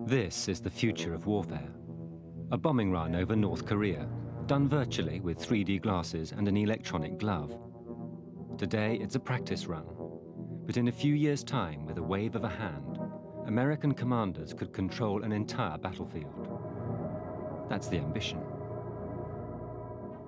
This is the future of warfare. A bombing run over North Korea, done virtually with 3D glasses and an electronic glove. Today, it's a practice run. But in a few years' time, with a wave of a hand, American commanders could control an entire battlefield. That's the ambition.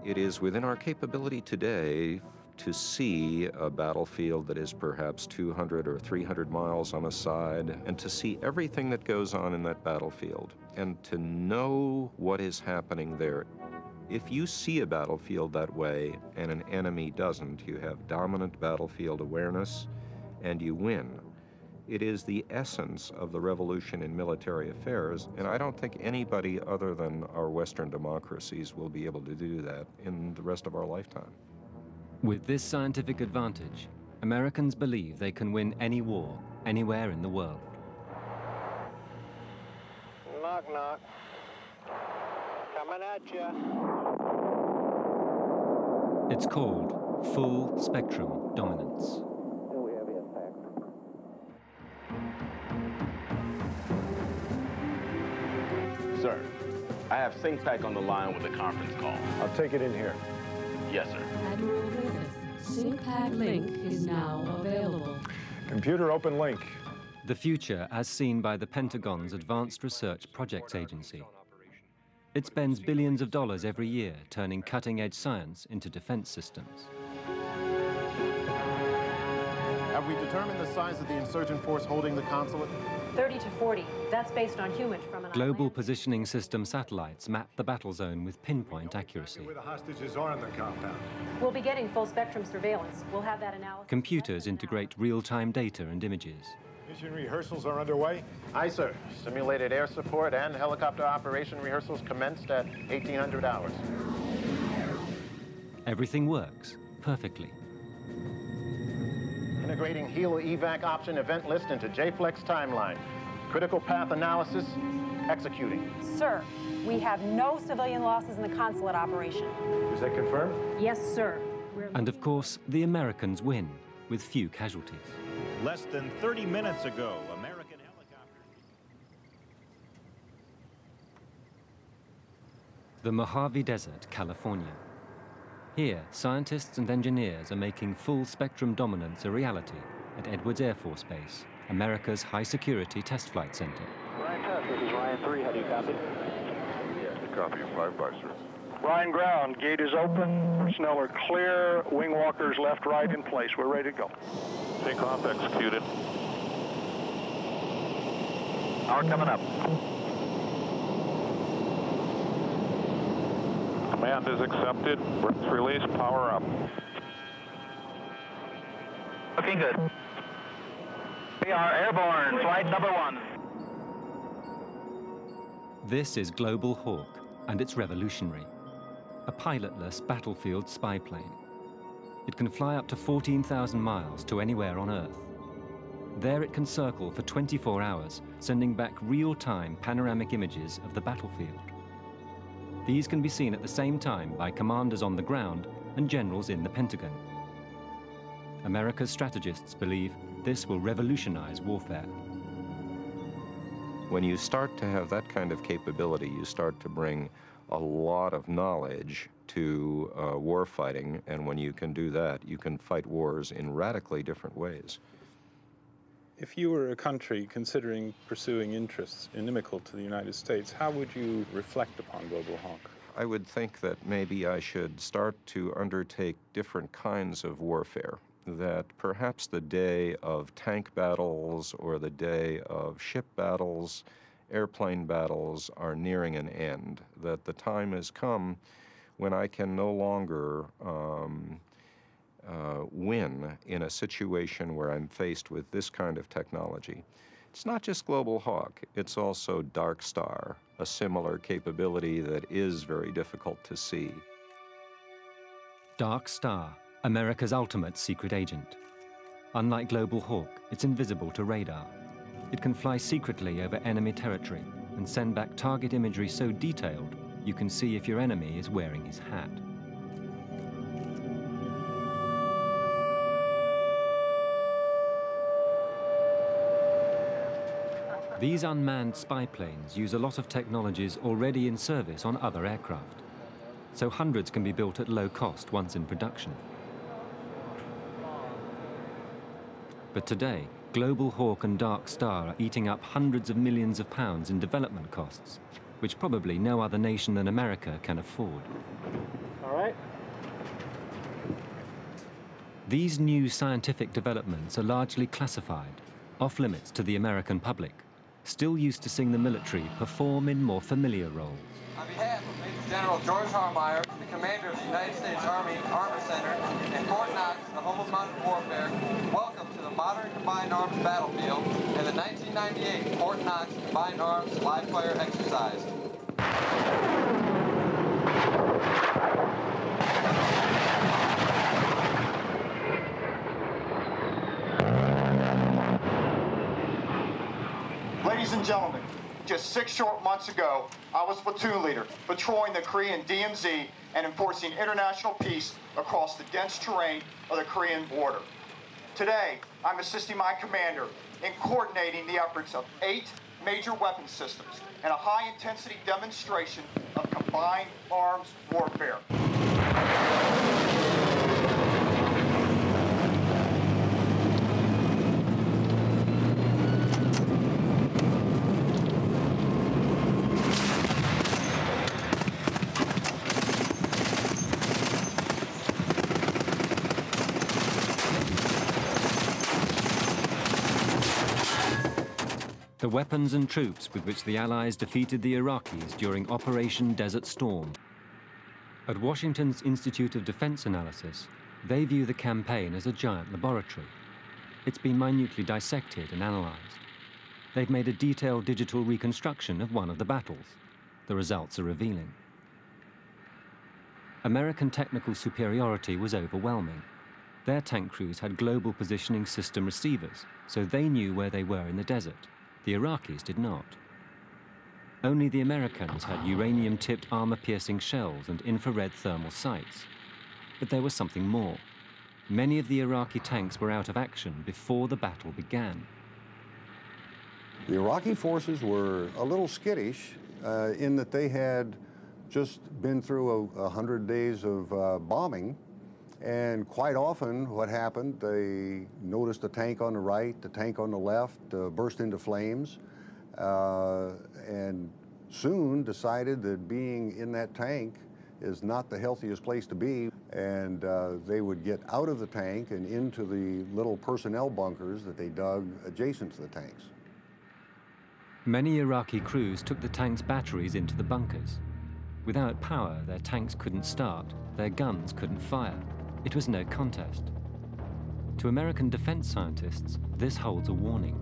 It is within our capability today to see a battlefield that is perhaps 200 or 300 miles on a side, and to see everything that goes on in that battlefield, and to know what is happening there. If you see a battlefield that way and an enemy doesn't, you have dominant battlefield awareness and you win. It is the essence of the revolution in military affairs, and I don't think anybody other than our Western democracies will be able to do that in the rest of our lifetime. With this scientific advantage, Americans believe they can win any war, anywhere in the world. Knock, knock. Coming at you. It's called full spectrum dominance. Sir, I have SyncPack on the line with a conference call. I'll take it in here. Yes, sir. Admiral Griffith, SyncPack link is now available. Computer open link. The future as seen by the Pentagon's Advanced Research Projects Agency. It spends billions of dollars every year turning cutting-edge science into defense systems. Have we determined the size of the insurgent force holding the consulate? 30 to 40. That's based on humans from an Global Positioning System satellites map the battle zone with pinpoint accuracy. Where the hostages are in the compound. We'll be getting full spectrum surveillance. We'll have that analysis. Computers integrate real-time data and images. Mission rehearsals are underway. Aye, sir. Simulated air support and helicopter operation rehearsals commenced at 1800 hours. Everything works perfectly. Integrating Helo evac option event list into JFlex timeline. Critical path analysis, executing. Sir, we have no civilian losses in the consulate operation. Is that confirmed? Yes, sir. And of course, the Americans win, with few casualties. Less than 30 minutes ago, American helicopter. The Mojave Desert, California. Here, scientists and engineers are making full spectrum dominance a reality at Edwards Air Force Base, America's high-security test flight center. Ryan Test, this is Ryan 3. How do you copy? Copy 5-5, sir. Ryan Ground, gate is open. Personnel are clear. Wing walkers left, right in place. We're ready to go. Takeoff executed. Power coming up. Command is accepted. Brakes release. Power up. Looking good. We are airborne. Flight number 1. This is Global Hawk, and it's revolutionary. A pilotless battlefield spy plane. It can fly up to 14,000 miles to anywhere on Earth. There it can circle for 24 hours, sending back real-time panoramic images of the battlefield. These can be seen at the same time by commanders on the ground and generals in the Pentagon. America's strategists believe this will revolutionize warfare. When you start to have that kind of capability, you start to bring a lot of knowledge to war fighting, and when you can do that, you can fight wars in radically different ways. If you were a country considering pursuing interests inimical to the United States, how would you reflect upon Global Hawk? I would think that maybe I should start to undertake different kinds of warfare, that perhaps the day of tank battles or the day of ship battles, airplane battles are nearing an end, that the time has come when I can no longer win in a situation where I'm faced with this kind of technology. It's not just Global Hawk, it's also Dark Star, a similar capability that is very difficult to see. Dark Star, America's ultimate secret agent. Unlike Global Hawk, it's invisible to radar. It can fly secretly over enemy territory and send back target imagery so detailed you can see if your enemy is wearing his hat. These unmanned spy planes use a lot of technologies already in service on other aircraft, so hundreds can be built at low cost once in production. But today, Global Hawk and Dark Star are eating up hundreds of millions of pounds in development costs, which probably no other nation than America can afford. All right. These new scientific developments are largely classified, off-limits to the American public, still used to seeing the military perform in more familiar roles. On behalf of Major General George Harmeyer, the commander of the United States Army Armor Center, and Fort Knox, the home of modern warfare, welcome to the modern Combined Arms battlefield and the 1998 Fort Knox Combined Arms Live Fire exercise. Ladies and gentlemen, just 6 short months ago, I was platoon leader, patrolling the Korean DMZ and enforcing international peace across the dense terrain of the Korean border. Today, I'm assisting my commander in coordinating the efforts of 8 major weapons systems and a high-intensity demonstration of combined arms warfare. The weapons and troops with which the Allies defeated the Iraqis during Operation Desert Storm. At Washington's Institute of Defense Analysis, they view the campaign as a giant laboratory. It's been minutely dissected and analyzed. They've made a detailed digital reconstruction of one of the battles. The results are revealing. American technical superiority was overwhelming. Their tank crews had global positioning system receivers, so they knew where they were in the desert. The Iraqis did not. Only the Americans had uranium-tipped armor-piercing shells and infrared thermal sights. But there was something more. Many of the Iraqi tanks were out of action before the battle began. The Iraqi forces were a little skittish in that they had just been through 100 days of bombing. And quite often what happened, they noticed a tank on the right, the tank on the left burst into flames, and soon decided that being in that tank is not the healthiest place to be, and they would get out of the tank and into the little personnel bunkers that they dug adjacent to the tanks. Many Iraqi crews took the tank's batteries into the bunkers. Without power, their tanks couldn't start, their guns couldn't fire. It was no contest. To American defense scientists, this holds a warning.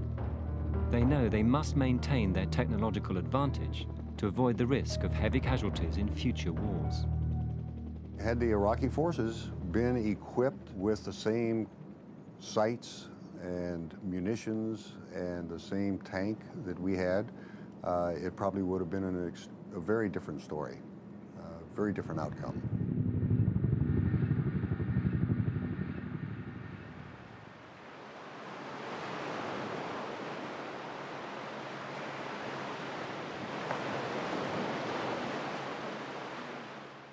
They know they must maintain their technological advantage to avoid the risk of heavy casualties in future wars. Had the Iraqi forces been equipped with the same sights and munitions and the same tank that we had, it probably would have been a very different story, a very different outcome.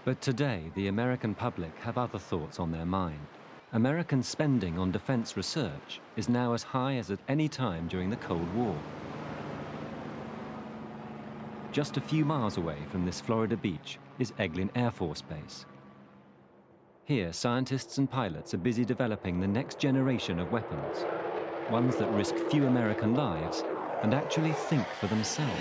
But today, the American public have other thoughts on their mind. American spending on defense research is now as high as at any time during the Cold War. Just a few miles away from this Florida beach is Eglin Air Force Base. Here, scientists and pilots are busy developing the next generation of weapons, ones that risk few American lives and actually think for themselves.